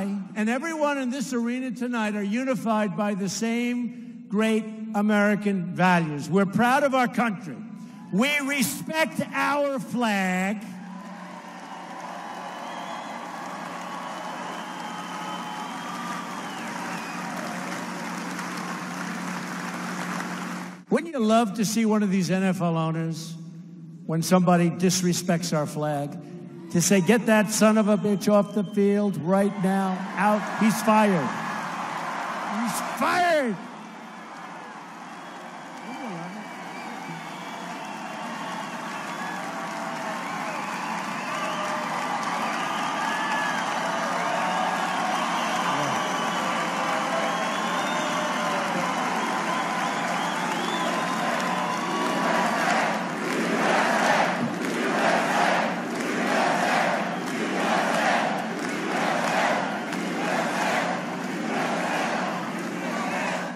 I and everyone in this arena tonight are unified by the same great American values. We're proud of our country. We respect our flag. Wouldn't you love to see one of these NFL owners, when somebody disrespects our flag, to say, get that son of a bitch off the field right now, out, he's fired. He's fired.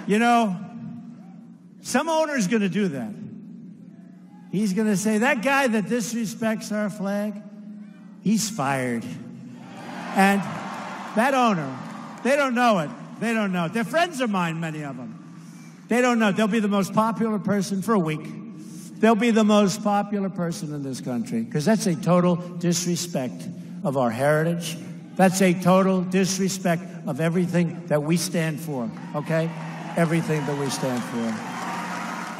You know, some owner's going to do that. He's going to say, that guy that disrespects our flag, he's fired. And that owner, they don't know it. They don't know it. They're friends of mine, many of them. They don't know. They'll be the most popular person for a week. They'll be the most popular person in this country, because that's a total disrespect of our heritage. That's a total disrespect of everything that we stand for, okay? Everything that we stand for.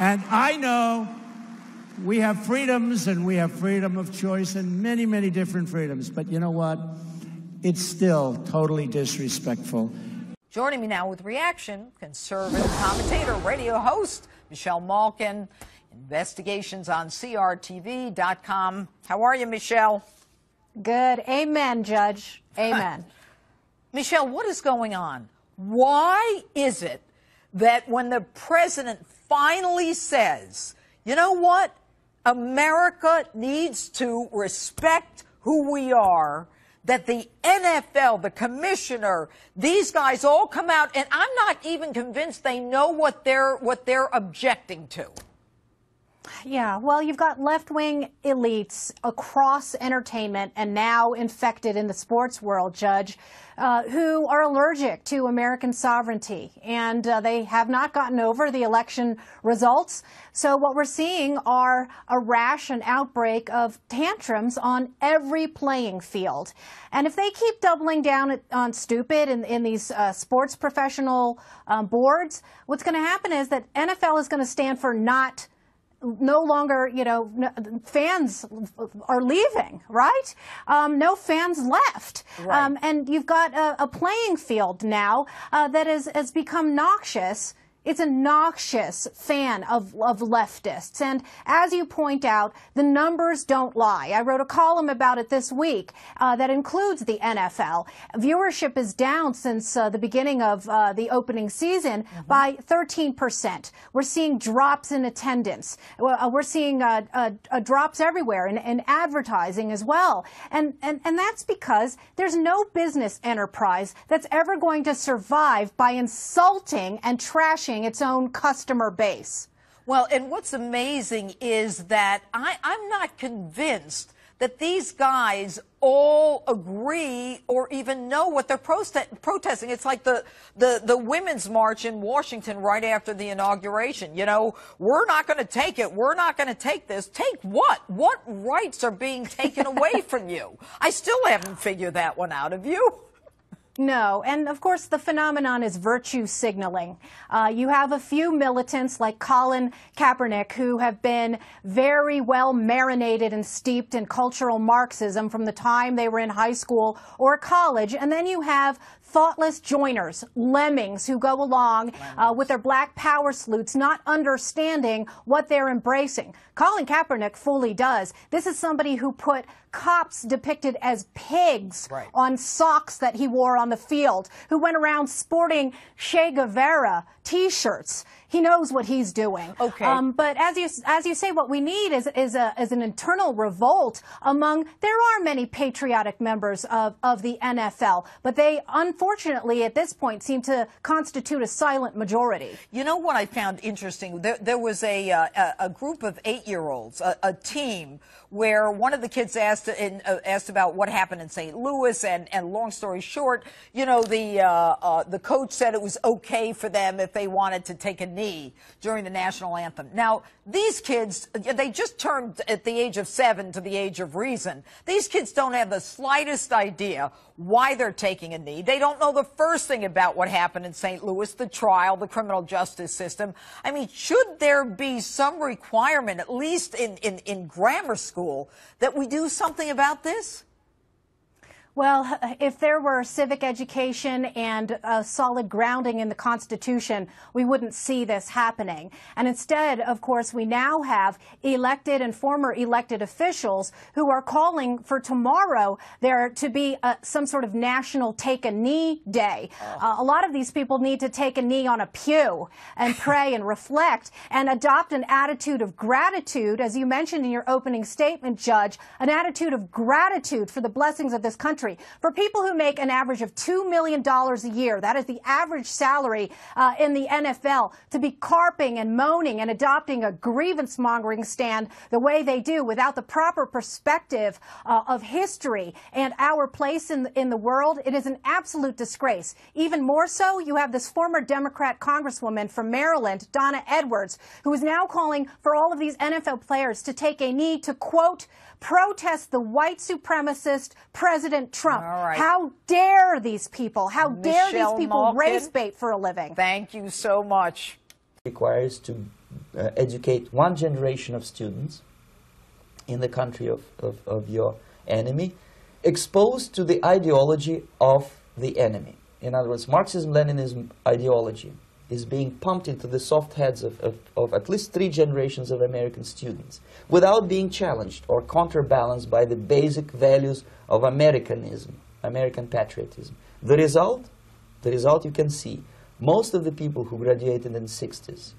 And I know we have freedoms, and we have freedom of choice and many, many different freedoms. But you know what? It's still totally disrespectful. Joining me now with reaction, conservative commentator, radio host, Michelle Malkin, investigations on CRTV.com. How are you, Michelle? Good. Amen, Judge. Amen. Michelle, what is going on? Why is it that when the president finally says, you know what, America needs to respect who we are, that the NFL, the commissioner, these guys all come out, and I'm not even convinced they know what they're objecting to. Yeah, well, you've got left-wing elites across entertainment and now infected in the sports world, Judge, who are allergic to American sovereignty, and they have not gotten over the election results. So what we're seeing are a rash and outbreak of tantrums on every playing field. And if they keep doubling down on stupid in these sports professional boards, what's going to happen is that NFL is going to stand for no longer, you know, fans are leaving, right? No fans left. Right. And you've got a playing field now that has become noxious. It's a noxious fan of leftists. And as you point out, the numbers don't lie. I wrote a column about it this week that includes the NFL. Viewership is down since the beginning of the opening season by 13%. We're seeing drops in attendance. We're seeing drops everywhere in advertising as well. And that's because there's no business enterprise that's ever going to survive by insulting and trashing its own customer base. Well, and what's amazing is that I'm not convinced that these guys all agree or even know what they're protesting. It's like the Women's March in Washington right after the inauguration. You know, we're not going to take it. We're not going to take this. Take what? What rights are being taken away from you? I still haven't figured that one out. Have you? No, and of course the phenomenon is virtue signaling. You have a few militants like Colin Kaepernick who have been very well marinated and steeped in cultural Marxism from the time they were in high school or college, and then you have thoughtless joiners, lemmings, who go along with their black power salutes, not understanding what they're embracing. Colin Kaepernick fully does. This is somebody who put cops depicted as pigs on socks that he wore on the field, who went around sporting Che Guevara T-shirts. He knows what he's doing. Okay. But as you say, what we need is an internal revolt among. There are many patriotic members of the NFL, but they unfortunately at this point seem to constitute a silent majority. You know what I found interesting? There was a group of 8-year-olds, a team, where one of the kids asked about what happened in St. Louis, and long story short, you know, the coach said it was okay for them if they wanted to take a knee during the national anthem. Now, these kids, they just turned at the age of 7 to the age of reason. These kids don't have the slightest idea why they're taking a knee. They don't know the first thing about what happened in St. Louis, the trial, the criminal justice system. I mean, should there be some requirement, at least in grammar school, that we do something about this? Well, if there were civic education and a solid grounding in the Constitution, we wouldn't see this happening. And instead, of course, we now have elected and former elected officials who are calling for tomorrow there to be some sort of national take a knee day. A lot of these people need to take a knee on a pew and pray and reflect and adopt an attitude of gratitude, as you mentioned in your opening statement, Judge, an attitude of gratitude for the blessings of this country. For people who make an average of $2 million a year, that is the average salary in the NFL, to be carping and moaning and adopting a grievance-mongering stand the way they do without the proper perspective of history and our place in the world, it is an absolute disgrace. Even more so, you have this former Democrat congresswoman from Maryland, Donna Edwards, who is now calling for all of these NFL players to take a knee to, quote, protest the white supremacist President Trump. All right. How dare these people? How dare these people Malkin, race bait for a living? Thank you so much. Requires to educate one generation of students in the country of your enemy, exposed to the ideology of the enemy. In other words, Marxism-Leninism ideology is being pumped into the soft heads of at least 3 generations of American students without being challenged or counterbalanced by the basic values of Americanism, American patriotism. The result you can see. Most of the people who graduated in the 60s,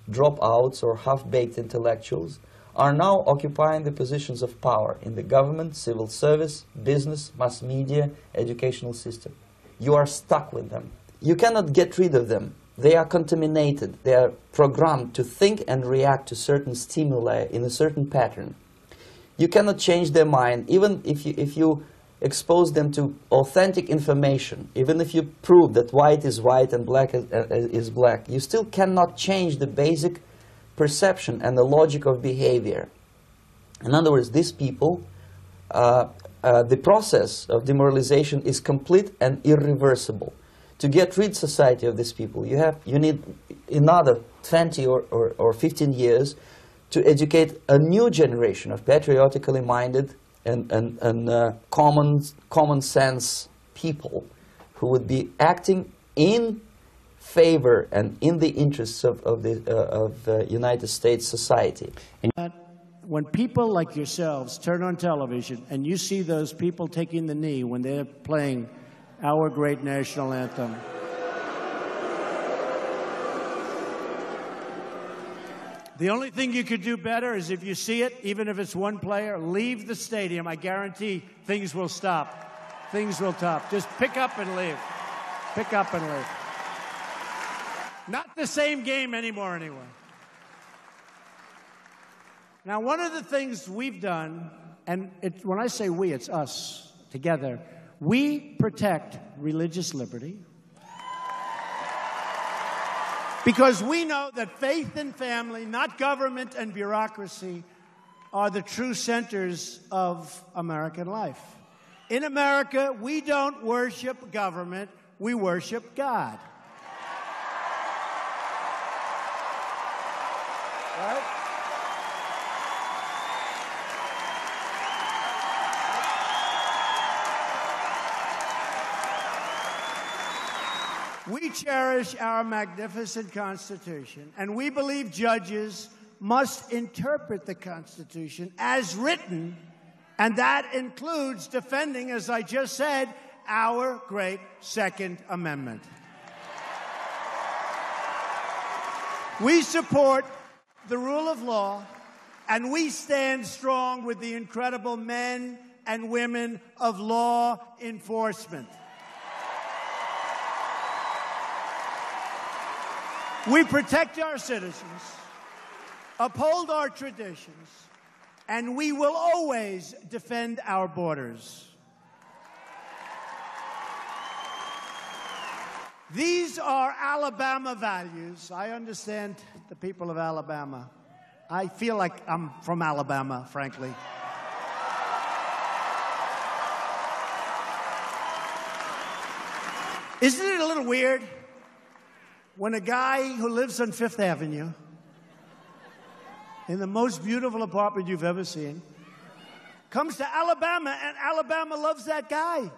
dropouts or half-baked intellectuals, are now occupying the positions of power in the government, civil service, business, mass media, educational system. You are stuck with them. You cannot get rid of them. They are contaminated. They are programmed to think and react to certain stimuli in a certain pattern. You cannot change their mind, even if you expose them to authentic information, even if you prove that white is white and black is black. You still cannot change the basic perception and the logic of behavior. In other words, these people, the process of demoralization is complete and irreversible. To get rid society of these people, you need another 20 or 15 years to educate a new generation of patriotically minded and common sense people who would be acting in favor and in the interests of the United States society. When people like yourselves turn on television and you see those people taking the knee when they're playing our great national anthem, the only thing you could do better is if you see it, even if it's one player, leave the stadium. I guarantee things will stop. Things will stop. Just pick up and leave. Pick up and leave. Not the same game anymore anyway. Now, one of the things we've done, and when I say we, it's us together, we protect religious liberty because we know that faith and family, not government and bureaucracy, are the true centers of American life. In America, we don't worship government, we worship God. Right? We cherish our magnificent Constitution, and we believe judges must interpret the Constitution as written, and that includes defending, as I just said, our great Second Amendment. We support the rule of law, and we stand strong with the incredible men and women of law enforcement. We protect our citizens, uphold our traditions, and we will always defend our borders. These are Alabama values. I understand the people of Alabama. I feel like I'm from Alabama, frankly. Isn't it a little weird when a guy who lives on Fifth Avenue in the most beautiful apartment you've ever seen comes to Alabama and Alabama loves that guy?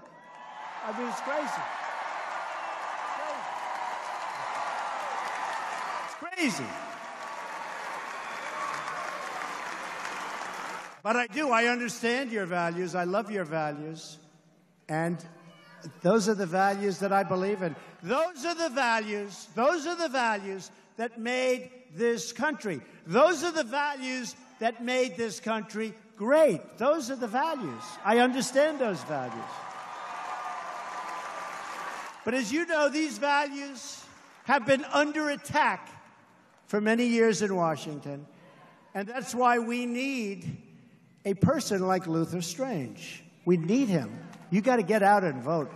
I mean, it's crazy. Crazy. But I understand your values. I love your values. And those are the values that I believe in. Those are the values that made this country. Those are the values that made this country great. Those are the values. I understand those values. But as you know, these values have been under attack for many years in Washington. And that's why we need a person like Luther Strange. We need him. You got to get out and vote.